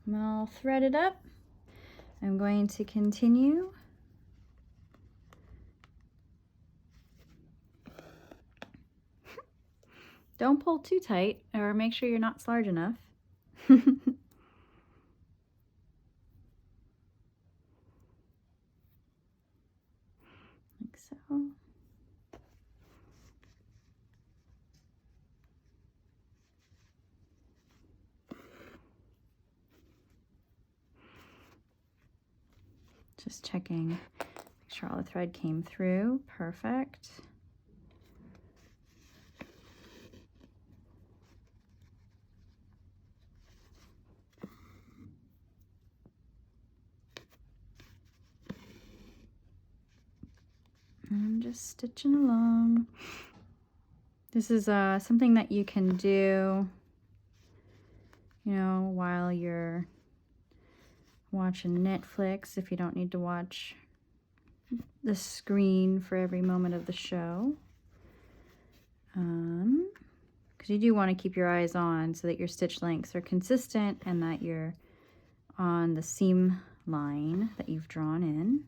I'm all threaded up. I'm going to continue. Don't pull too tight, or make sure you're not large enough. Like so. Just checking, make sure all the thread came through. Perfect. And I'm just stitching along. This is something that you can do, you know, while you're watching Netflix, if you don't need to watch the screen for every moment of the show. Because you do want to keep your eyes on so that your stitch lengths are consistent and that you're on the seam line that you've drawn in.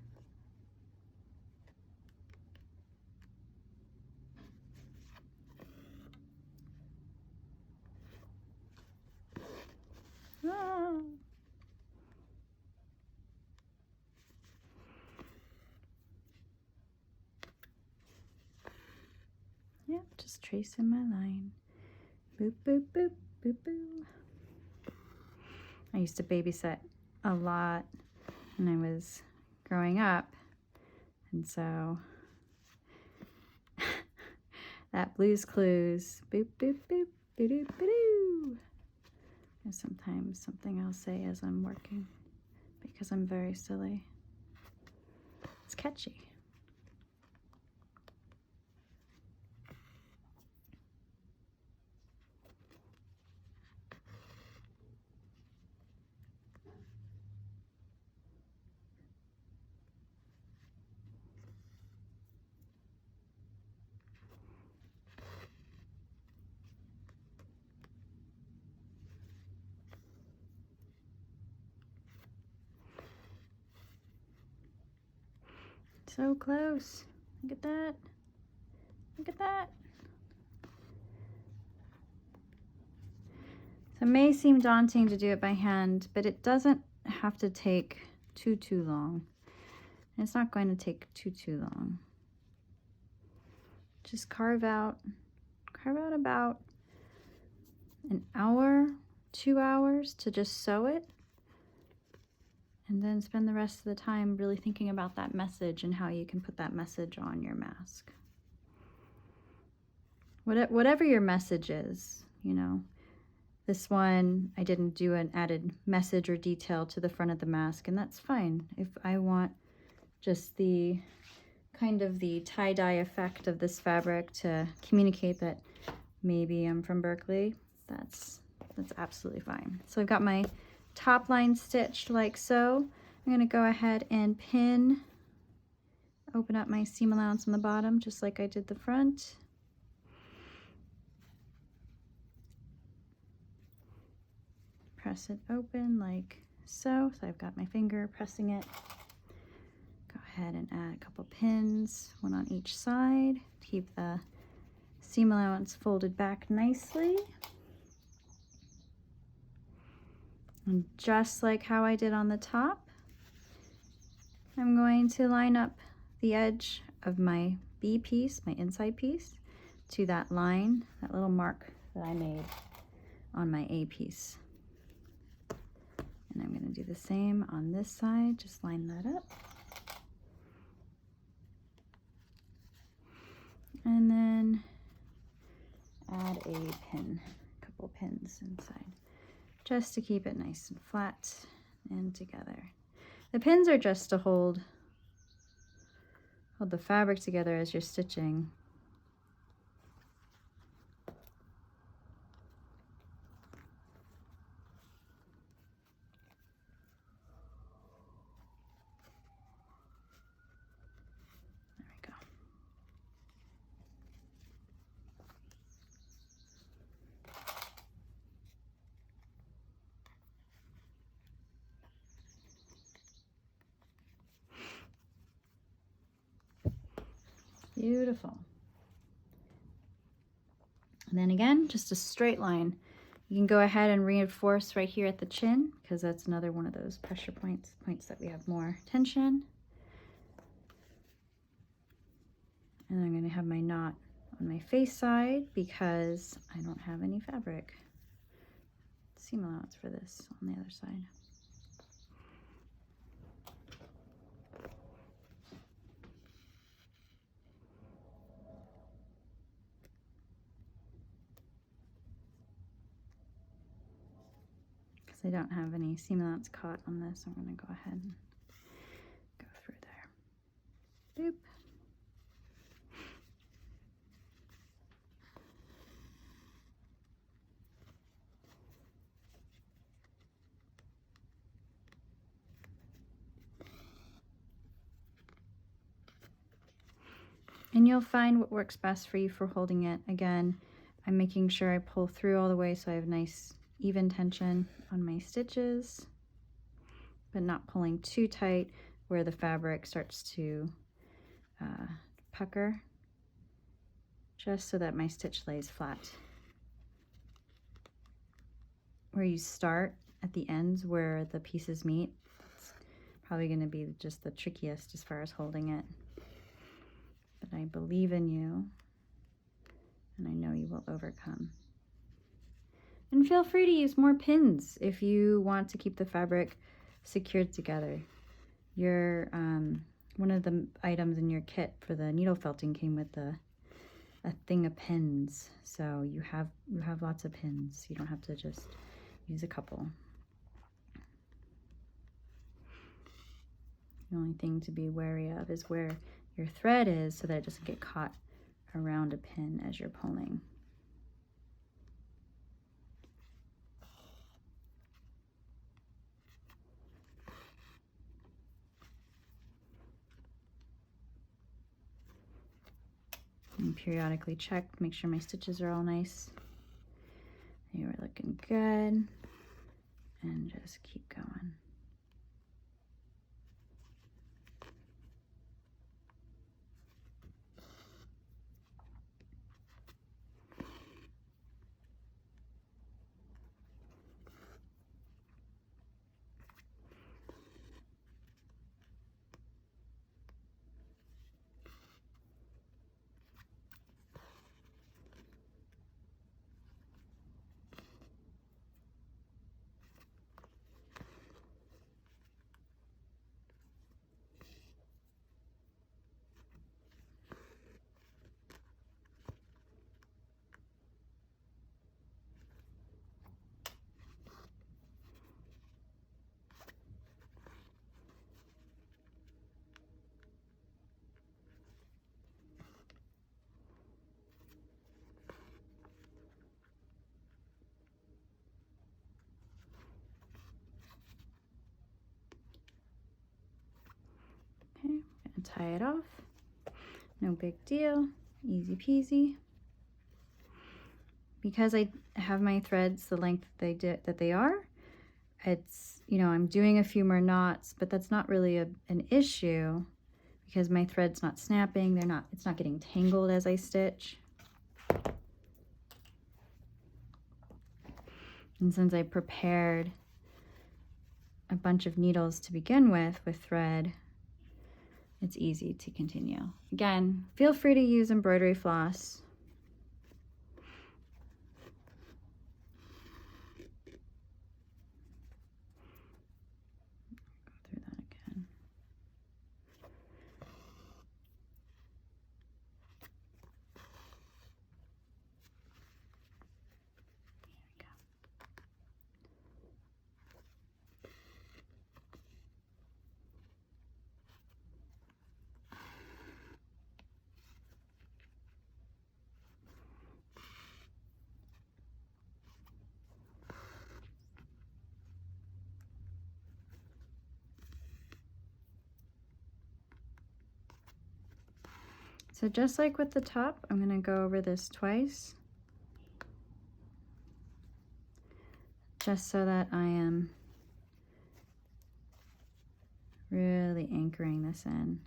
Ah. Yep, just tracing my line. Boop, boop, boop, boop, boop. I used to babysit a lot when I was growing up, and so that Blue's Clues, boop, boop, boop, boop, boop, boop. There's sometimes something I'll say as I'm working because I'm very silly. It's catchy. So close. Look at that. Look at that. So it may seem daunting to do it by hand, but it doesn't have to take too long. And it's not going to take too long. Just carve out about an hour, 2 hours to just sew it. And then spend the rest of the time really thinking about that message and how you can put that message on your mask. Whatever your message is, you know. This one, I didn't do an added message or detail to the front of the mask, and that's fine. If I want just the kind of the tie-dye effect of this fabric to communicate that maybe I'm from Berkeley, that's absolutely fine. So I've got my top line stitched like so. I'm going to go ahead and pin, open up my seam allowance on the bottom just like I did the front. Press it open like so. So I've got my finger pressing it. Go ahead and add a couple pins, one on each side. Keep the seam allowance folded back nicely. And just like how I did on the top, I'm going to line up the edge of my B piece, my inside piece, to that line, that little mark that I made on my A piece. And I'm going to do the same on this side, just line that up. And then add a pin, a couple pins inside, just to keep it nice and flat and together. The pins are just to hold the fabric together as you're stitching. There we go. Beautiful. And then again, just a straight line. You can go ahead and reinforce right here at the chin, because that's another one of those pressure points that we have more tension. And I'm going to have my knot on my face side because I don't have any fabric. Seam allowance for this on the other side. Because I don't have any seam allowance caught on this, I'm going to go ahead and go through there. Boop. And you'll find what works best for you for holding it. Again, I'm making sure I pull through all the way so I have nice even tension on my stitches, but not pulling too tight where the fabric starts to pucker, just so that my stitch lays flat. Where you start at the ends where the pieces meet, it's probably going to be just the trickiest as far as holding it. But I believe in you, and I know you will overcome. And feel free to use more pins if you want to keep the fabric secured together. Your one of the items in your kit for the needle felting came with a thing of pins, so you have lots of pins. You don't have to just use a couple. The only thing to be wary of is where your thread is, so that it doesn't get caught around a pin as you're pulling. And periodically check, make sure my stitches are all nice. They were looking good. And just keep going. Okay, I'm gonna tie it off. No big deal, easy peasy. Because I have my threads the length that they are, it's, you know, I'm doing a few more knots, but that's not really an issue because my thread's not snapping. It's not getting tangled as I stitch. And since I prepared a bunch of needles to begin with thread, it's easy to continue. Again, feel free to use embroidery floss. Go through that again. So just like with the top, I'm going to go over this twice, just so that I am really anchoring this in.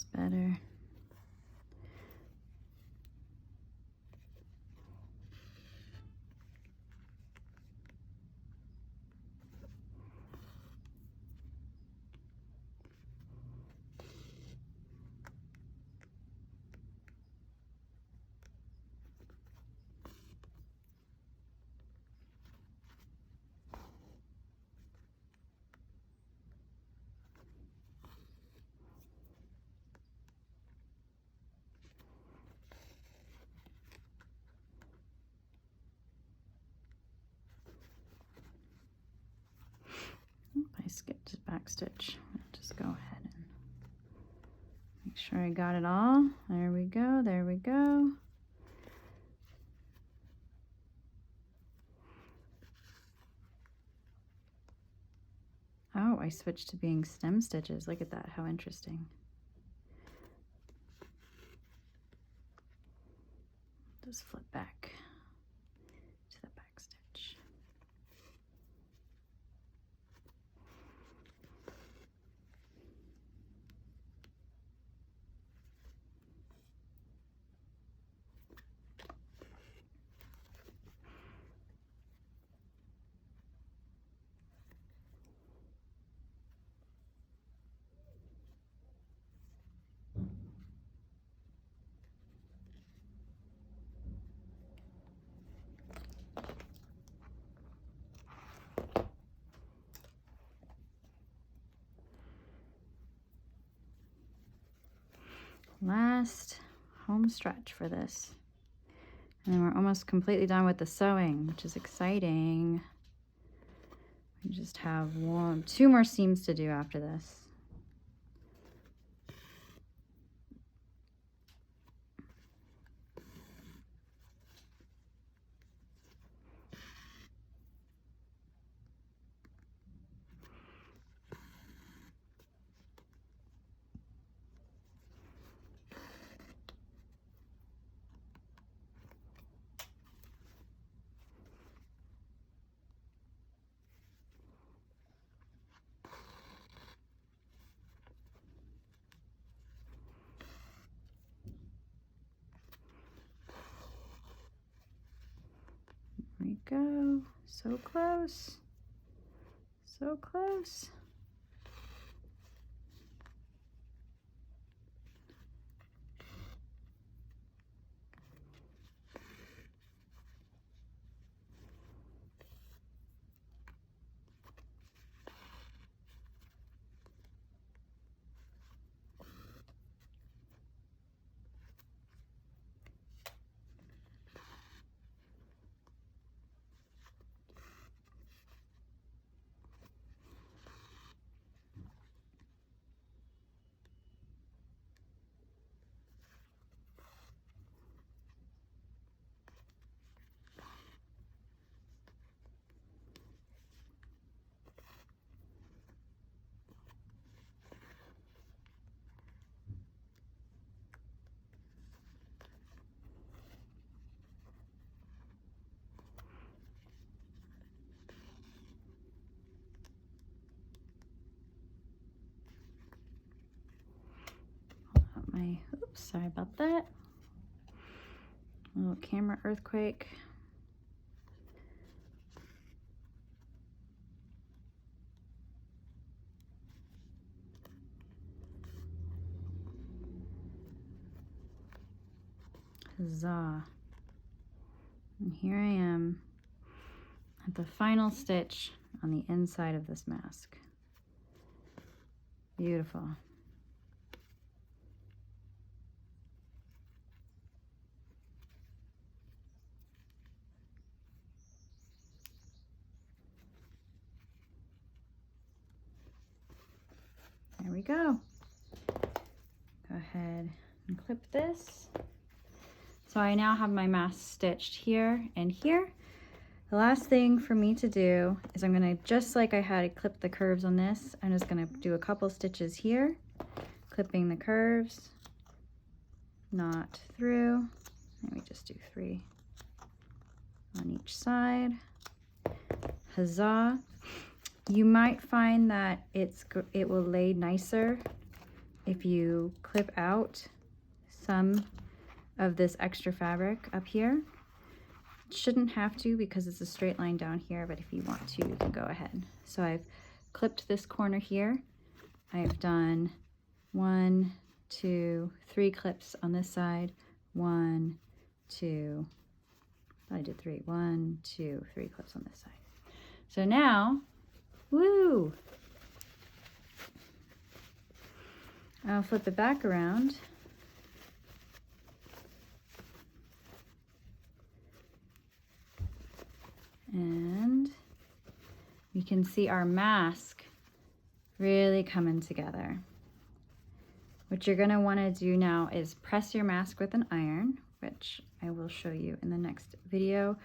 Feels better. I skipped a back stitch. I'll just go ahead and make sure I got it all. There we go, there we go. Oh, I switched to being stem stitches. Look at that, how interesting. Just flip back to the back stitch. Last home stretch for this. And then we're almost completely done with the sewing, which is exciting. We just have two more seams to do after this. There we go. So close. So close. Oops, sorry about that. A little camera earthquake. Huzzah. And here I am at the final stitch on the inside of this mask. Beautiful. There we go. Go ahead and clip this. So I now have my mask stitched here and here. The last thing for me to do is I'm gonna, just like I had clipped the curves on this, I'm just gonna do a couple stitches here, clipping the curves, knot through. Let me just do 3 on each side. Huzzah. You might find that it will lay nicer if you clip out some of this extra fabric up here, shouldn't have to because it's a straight line down here, but if you want to, you can go ahead. So I've clipped this corner here. I've done 1, 2, 3 clips on this side. 1, 2, I did 3. 1, 2, 3 clips on this side. So now, woo! I'll flip it back around. And we can see our mask really coming together. What you're gonna wanna do now is press your mask with an iron, which I will show you in the next video.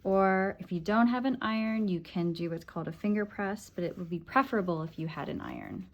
Or if you don't have an iron, you can do what's called a finger press, but it would be preferable if you had an iron.